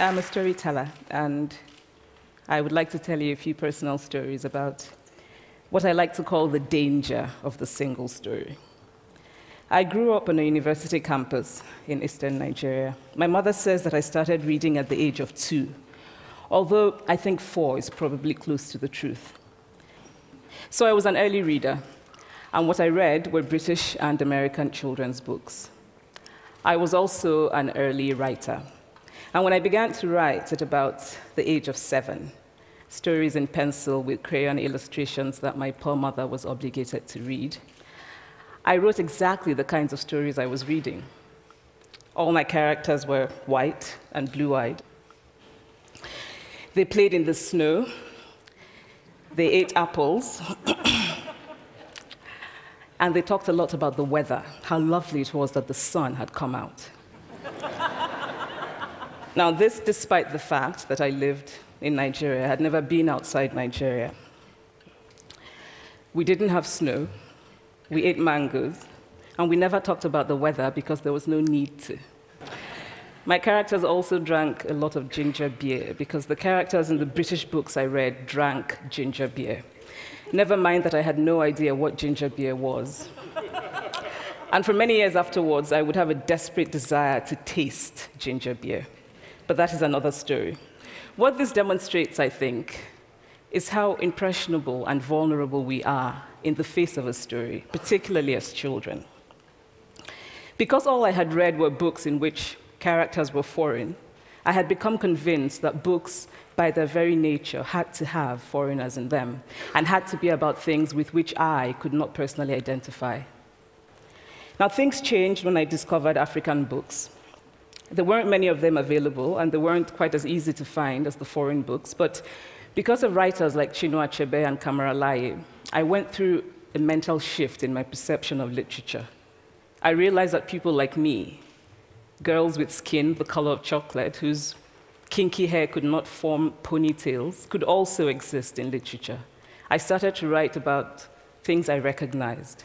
I'm a storyteller, and I would like to tell you a few personal stories about what I like to call the danger of the single story. I grew up on a university campus in eastern Nigeria. My mother says that I started reading at the age of 2, although I think 4 is probably close to the truth. So I was an early reader, and what I read were British and American children's books. I was also an early writer. And when I began to write at about the age of 7, stories in pencil with crayon illustrations that my poor mother was obligated to read, I wrote exactly the kinds of stories I was reading. All my characters were white and blue-eyed. They played in the snow. They ate apples. And they talked a lot about the weather, how lovely it was that the sun had come out. Now, this despite the fact that I lived in Nigeria. I had never been outside Nigeria. We didn't have snow. We ate mangoes. And we never talked about the weather because there was no need to. My characters also drank a lot of ginger beer because the characters in the British books I read drank ginger beer. Never mind that I had no idea what ginger beer was. And for many years afterwards, I would have a desperate desire to taste ginger beer. But that is another story. What this demonstrates, I think, is how impressionable and vulnerable we are in the face of a story, particularly as children. Because all I had read were books in which characters were foreign, I had become convinced that books, by their very nature, had to have foreigners in them and had to be about things with which I could not personally identify. Now, things changed when I discovered African books. There weren't many of them available, and they weren't quite as easy to find as the foreign books, but because of writers like Chinua Achebe and Kamara Laye, I went through a mental shift in my perception of literature. I realized that people like me, girls with skin the color of chocolate, whose kinky hair could not form ponytails, could also exist in literature. I started to write about things I recognized.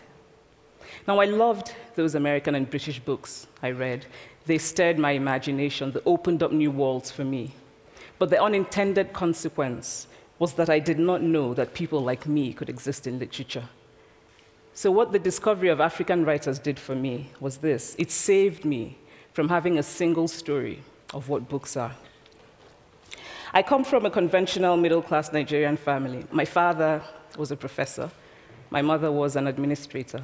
Now, I loved those American and British books I read. They stirred my imagination. They opened up new worlds for me. But the unintended consequence was that I did not know that people like me could exist in literature. So what the discovery of African writers did for me was this. It saved me from having a single story of what books are. I come from a conventional middle-class Nigerian family. My father was a professor. My mother was an administrator.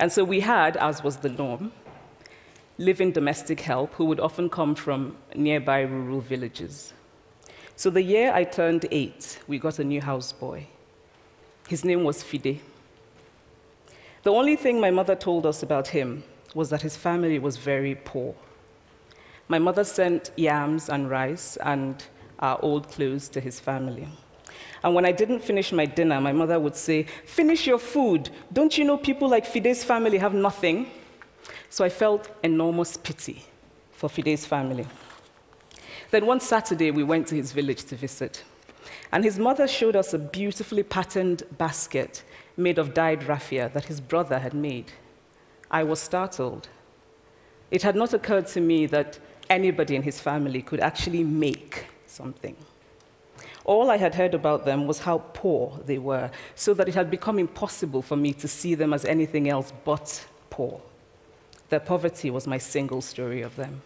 And so we had, as was the norm, live-in domestic help who would often come from nearby rural villages. So the year I turned 8, we got a new houseboy. His name was Fide. The only thing my mother told us about him was that his family was very poor. My mother sent yams and rice and our old clothes to his family. And when I didn't finish my dinner, my mother would say, "Finish your food. Don't you know people like Fide's family have nothing?" So I felt enormous pity for Fide's family. Then one Saturday, we went to his village to visit. And his mother showed us a beautifully patterned basket made of dyed raffia that his brother had made. I was startled. It had not occurred to me that anybody in his family could actually make something. All I had heard about them was how poor they were, so that it had become impossible for me to see them as anything else but poor. Their poverty was my single story of them.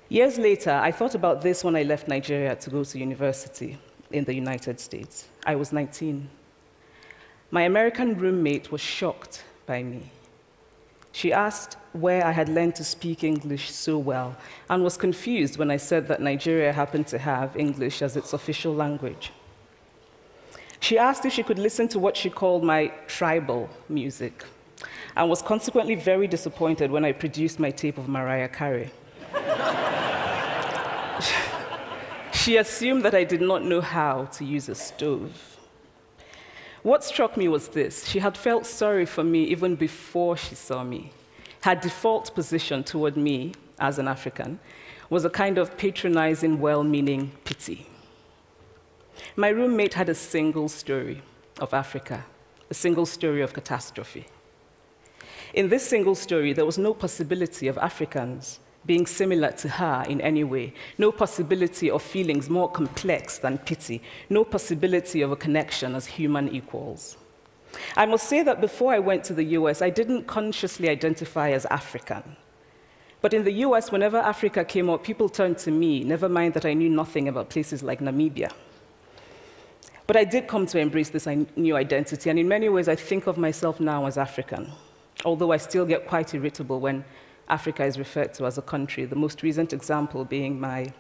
Years later, I thought about this when I left Nigeria to go to university in the United States. I was 19. My American roommate was shocked by me. She asked where I had learned to speak English so well and was confused when I said that Nigeria happened to have English as its official language. She asked if she could listen to what she called my tribal music and was consequently very disappointed when I produced my tape of Mariah Carey. She assumed that I did not know how to use a stove. What struck me was this. She had felt sorry for me even before she saw me. Her default position toward me, as an African, was a kind of patronizing, well-meaning pity. My roommate had a single story of Africa, a single story of catastrophe. In this single story, there was no possibility of Africans being similar to her in any way, no possibility of feelings more complex than pity, no possibility of a connection as human equals. I must say that before I went to the US, I didn't consciously identify as African. But in the US, whenever Africa came up, people turned to me, never mind that I knew nothing about places like Namibia. But I did come to embrace this new identity, and in many ways, I think of myself now as African, although I still get quite irritable when Africa is referred to as a country, the most recent example being my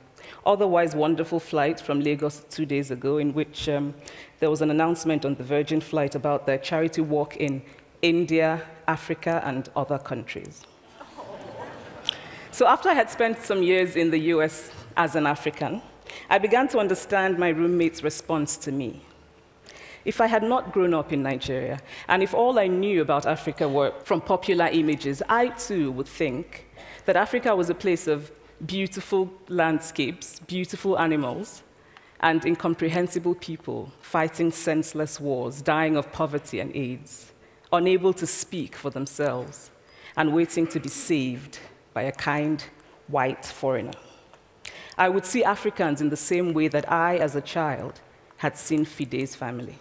otherwise wonderful flight from Lagos 2 days ago, in which there was an announcement on the Virgin flight about their charity walk in India, Africa, and other countries. So after I had spent some years in the US as an African, I began to understand my roommate's response to me. If I had not grown up in Nigeria, and if all I knew about Africa were from popular images, I too would think that Africa was a place of beautiful landscapes, beautiful animals, and incomprehensible people fighting senseless wars, dying of poverty and AIDS, unable to speak for themselves, and waiting to be saved by a kind white foreigner. I would see Africans in the same way that I, as a child, had seen Fide's family.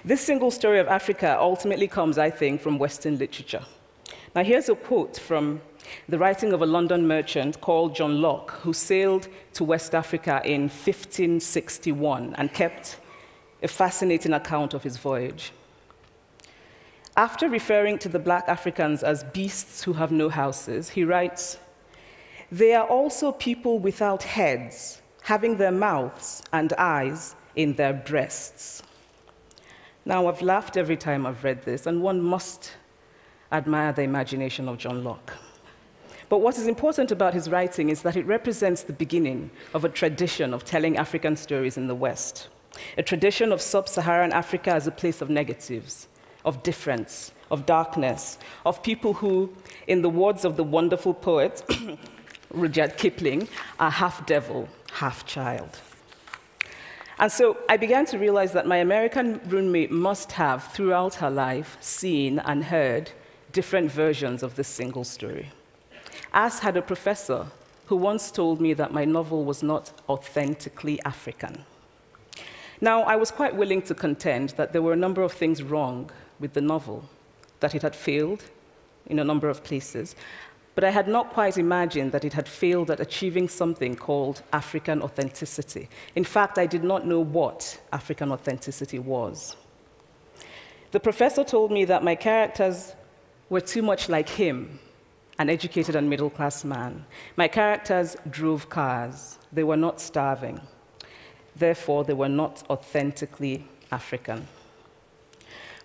This single story of Africa ultimately comes, I think, from Western literature. Now, here's a quote from the writing of a London merchant called John Locke, who sailed to West Africa in 1561 and kept a fascinating account of his voyage. After referring to the black Africans as beasts who have no houses, he writes, "They are also people without heads, having their mouths and eyes in their breasts." Now, I've laughed every time I've read this, and one must admire the imagination of John Locke. But what is important about his writing is that it represents the beginning of a tradition of telling African stories in the West, a tradition of sub-Saharan Africa as a place of negatives, of difference, of darkness, of people who, in the words of the wonderful poet Rudyard Kipling, are half devil, half child. And so I began to realize that my American roommate must have, throughout her life, seen and heard different versions of this single story. As had a professor who once told me that my novel was not authentically African. Now, I was quite willing to contend that there were a number of things wrong with the novel, that it had failed in a number of places, but I had not quite imagined that it had failed at achieving something called African authenticity. In fact, I did not know what African authenticity was. The professor told me that my characters were too much like him, an educated and middle-class man. My characters drove cars. They were not starving. Therefore, they were not authentically African.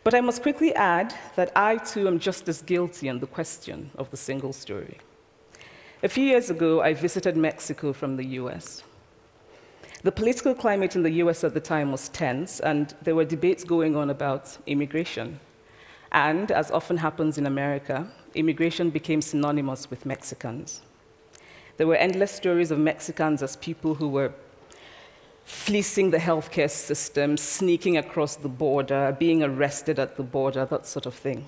But I must quickly add that I, too, am just as guilty on the question of the single story. A few years ago, I visited Mexico from the US. The political climate in the US at the time was tense, and there were debates going on about immigration. And, as often happens in America, immigration became synonymous with Mexicans. There were endless stories of Mexicans as people who were fleecing the healthcare system, sneaking across the border, being arrested at the border, that sort of thing.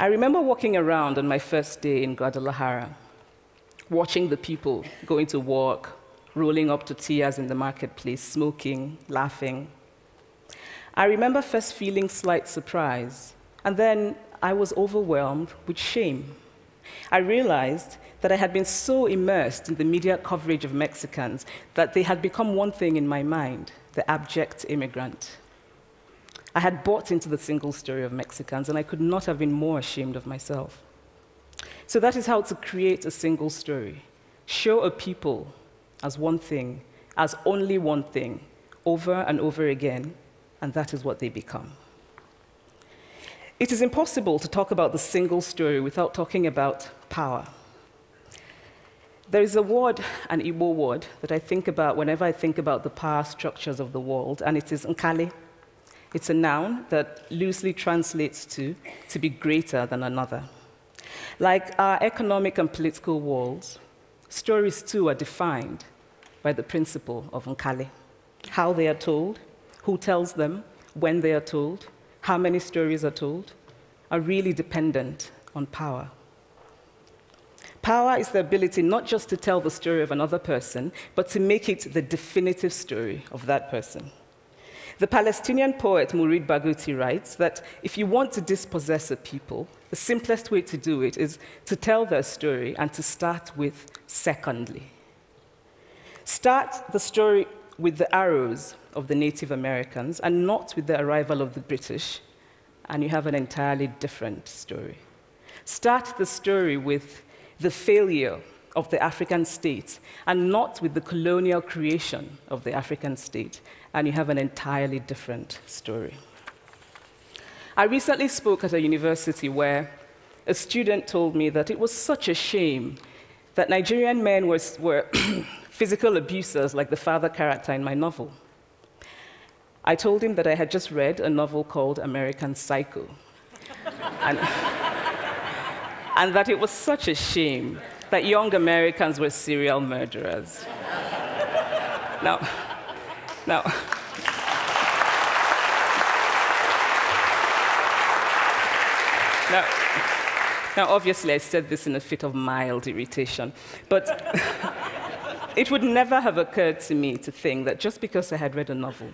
I remember walking around on my first day in Guadalajara, watching the people going to work, rolling up tortillas in the marketplace, smoking, laughing. I remember first feeling slight surprise, and then I was overwhelmed with shame. I realized that I had been so immersed in the media coverage of Mexicans that they had become one thing in my mind, the abject immigrant. I had bought into the single story of Mexicans, and I could not have been more ashamed of myself. So that is how to create a single story. Show a people as one thing, as only one thing, over and over again, and that is what they become. It is impossible to talk about the single story without talking about power. There is a word, an Igbo word, that I think about whenever I think about the power structures of the world, and it is nkali. It's a noun that loosely translates to be greater than another. Like our economic and political worlds, stories too are defined by the principle of nkali. How they are told, who tells them, when they are told, how many stories are told, are really dependent on power. Power is the ability not just to tell the story of another person, but to make it the definitive story of that person. The Palestinian poet Mourid Barghouti writes that if you want to dispossess a people, the simplest way to do it is to tell their story and to start with secondly. Start the story with the arrows of the Native Americans and not with the arrival of the British, and you have an entirely different story. Start the story with the failure of the African state and not with the colonial creation of the African state, and you have an entirely different story. I recently spoke at a university where a student told me that it was such a shame that Nigerian men were physical abusers like the father character in my novel. I told him that I had just read a novel called American Psycho, and that it was such a shame that young Americans were serial murderers. Now, obviously, I said this in a fit of mild irritation, but it would never have occurred to me to think that just because I had read a novel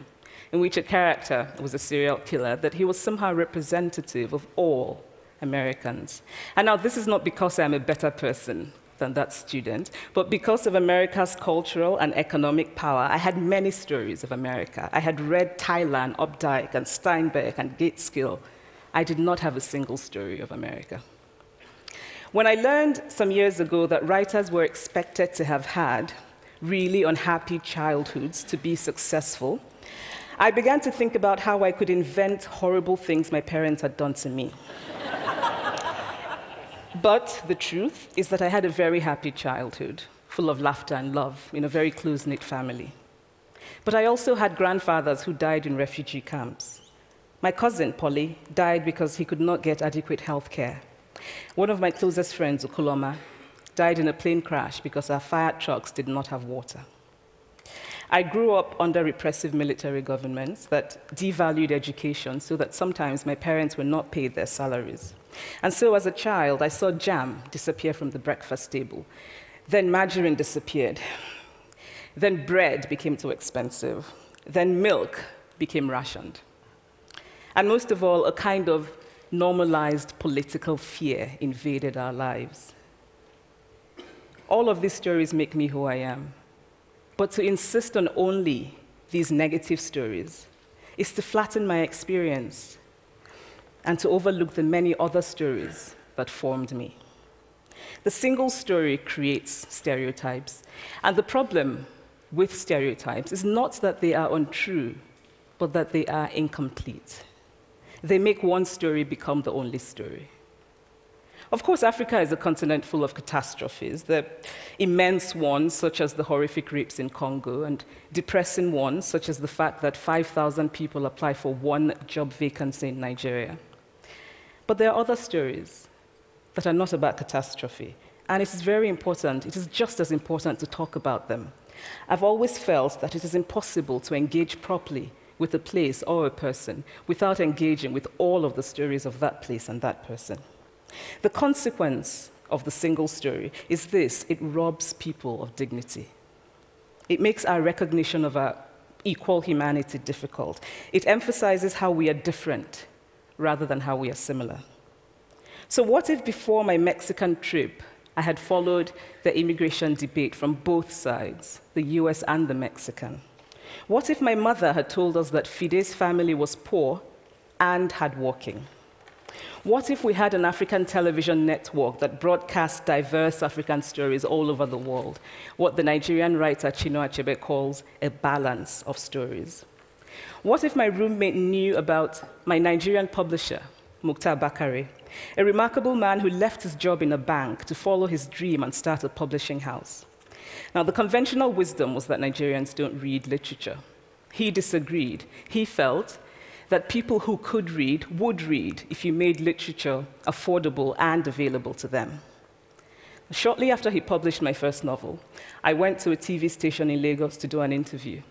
in which a character was a serial killer, that he was somehow representative of all Americans. And now, this is not because I'm a better person than that student, but because of America's cultural and economic power, I had many stories of America. I had read Thailand, Updike, and Steinbeck, and Gateskill. I did not have a single story of America. When I learned some years ago that writers were expected to have had really unhappy childhoods to be successful, I began to think about how I could invent horrible things my parents had done to me. But the truth is that I had a very happy childhood, full of laughter and love, in a very close-knit family. But I also had grandfathers who died in refugee camps. My cousin, Polly, died because he could not get adequate health care. One of my closest friends, Okoloma, died in a plane crash because our fire trucks did not have water. I grew up under repressive military governments that devalued education so that sometimes my parents were not paid their salaries. And so as a child, I saw jam disappear from the breakfast table. Then margarine disappeared. Then bread became too expensive. Then milk became rationed. And most of all, a kind of normalized political fear invaded our lives. All of these stories make me who I am. But to insist on only these negative stories is to flatten my experience and to overlook the many other stories that formed me. The single story creates stereotypes, and the problem with stereotypes is not that they are untrue, but that they are incomplete. They make one story become the only story. Of course, Africa is a continent full of catastrophes, the immense ones, such as the horrific rapes in Congo, and depressing ones, such as the fact that 5,000 people apply for one job vacancy in Nigeria. But there are other stories that are not about catastrophe, and it is very important, it is just as important to talk about them. I've always felt that it is impossible to engage properly with a place or a person without engaging with all of the stories of that place and that person. The consequence of the single story is this: it robs people of dignity. It makes our recognition of our equal humanity difficult. It emphasizes how we are different rather than how we are similar. So what if before my Mexican trip, I had followed the immigration debate from both sides, the US and the Mexican? What if my mother had told us that Fide's family was poor and hardworking? What if we had an African television network that broadcast diverse African stories all over the world, what the Nigerian writer Chinua Achebe calls a balance of stories? What if my roommate knew about my Nigerian publisher, Mukhtar Bakare, a remarkable man who left his job in a bank to follow his dream and start a publishing house? Now, the conventional wisdom was that Nigerians don't read literature. He disagreed. He felt that people who could read would read if you made literature affordable and available to them. Shortly after he published my first novel, I went to a TV station in Lagos to do an interview.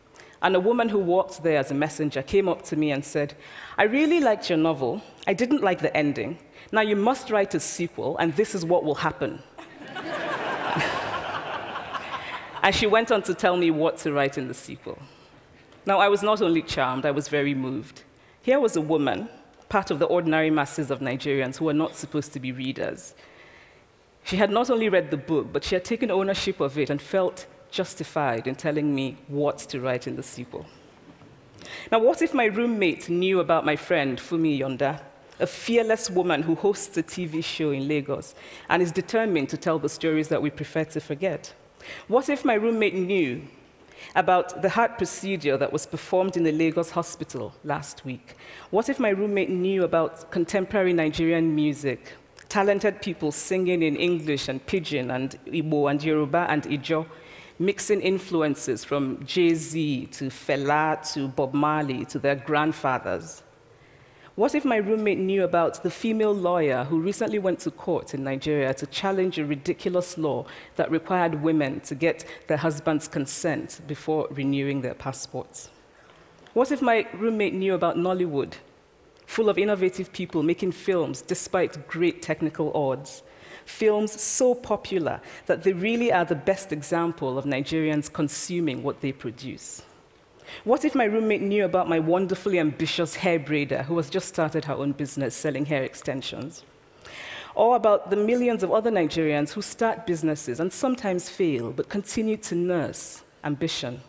And a woman who worked there as a messenger came up to me and said, "I really liked your novel. I didn't like the ending. Now you must write a sequel, and this is what will happen." And she went on to tell me what to write in the sequel. Now, I was not only charmed, I was very moved. Here was a woman, part of the ordinary masses of Nigerians who were not supposed to be readers. She had not only read the book, but she had taken ownership of it and felt justified in telling me what to write in the sequel. Now, what if my roommate knew about my friend, Fumi Yonda, a fearless woman who hosts a TV show in Lagos and is determined to tell the stories that we prefer to forget? What if my roommate knew about the heart procedure that was performed in the Lagos hospital last week? What if my roommate knew about contemporary Nigerian music, talented people singing in English and Pidgin and Igbo and Yoruba and Ijo, mixing influences from Jay-Z to Fela to Bob Marley to their grandfathers? What if my roommate knew about the female lawyer who recently went to court in Nigeria to challenge a ridiculous law that required women to get their husband's consent before renewing their passports? What if my roommate knew about Nollywood, full of innovative people making films despite great technical odds? Films so popular that they really are the best example of Nigerians consuming what they produce. What if my roommate knew about my wonderfully ambitious hair braider who has just started her own business selling hair extensions? Or about the millions of other Nigerians who start businesses and sometimes fail, but continue to nurse ambition?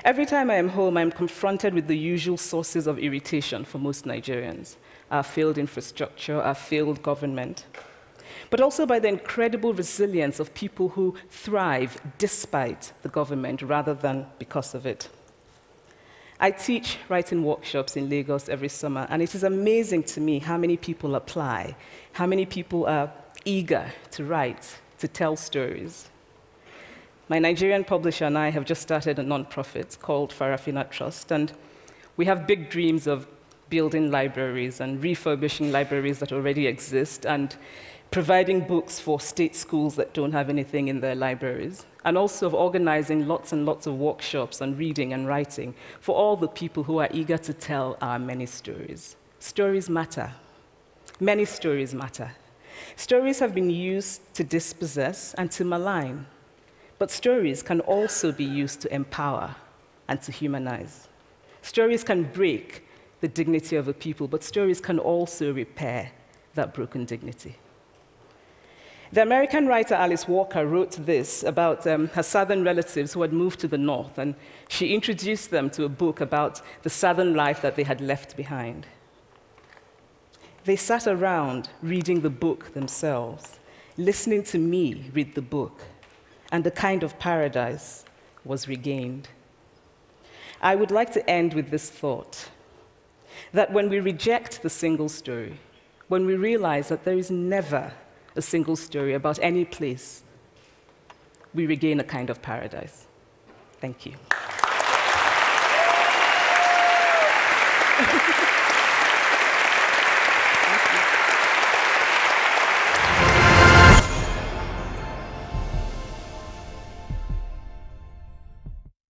Every time I am home, I am confronted with the usual sources of irritation for most Nigerians: our failed infrastructure, our failed government, but also by the incredible resilience of people who thrive despite the government rather than because of it. I teach writing workshops in Lagos every summer, and it is amazing to me how many people apply, how many people are eager to write, to tell stories. My Nigerian publisher and I have just started a nonprofit called Farafina Trust, and we have big dreams of building libraries and refurbishing libraries that already exist, and providing books for state schools that don't have anything in their libraries, and also of organizing lots and lots of workshops on reading and writing for all the people who are eager to tell our many stories. Stories matter. Many stories matter. Stories have been used to dispossess and to malign, but stories can also be used to empower and to humanize. Stories can break the dignity of a people, but stories can also repair that broken dignity. The American writer Alice Walker wrote this about her southern relatives who had moved to the north, and she introduced them to a book about the southern life that they had left behind. They sat around reading the book themselves, listening to me read the book, and the kind of paradise was regained. I would like to end with this thought, that when we reject the single story, when we realize that there is never a single story about any place, we regain a kind of paradise. Thank you.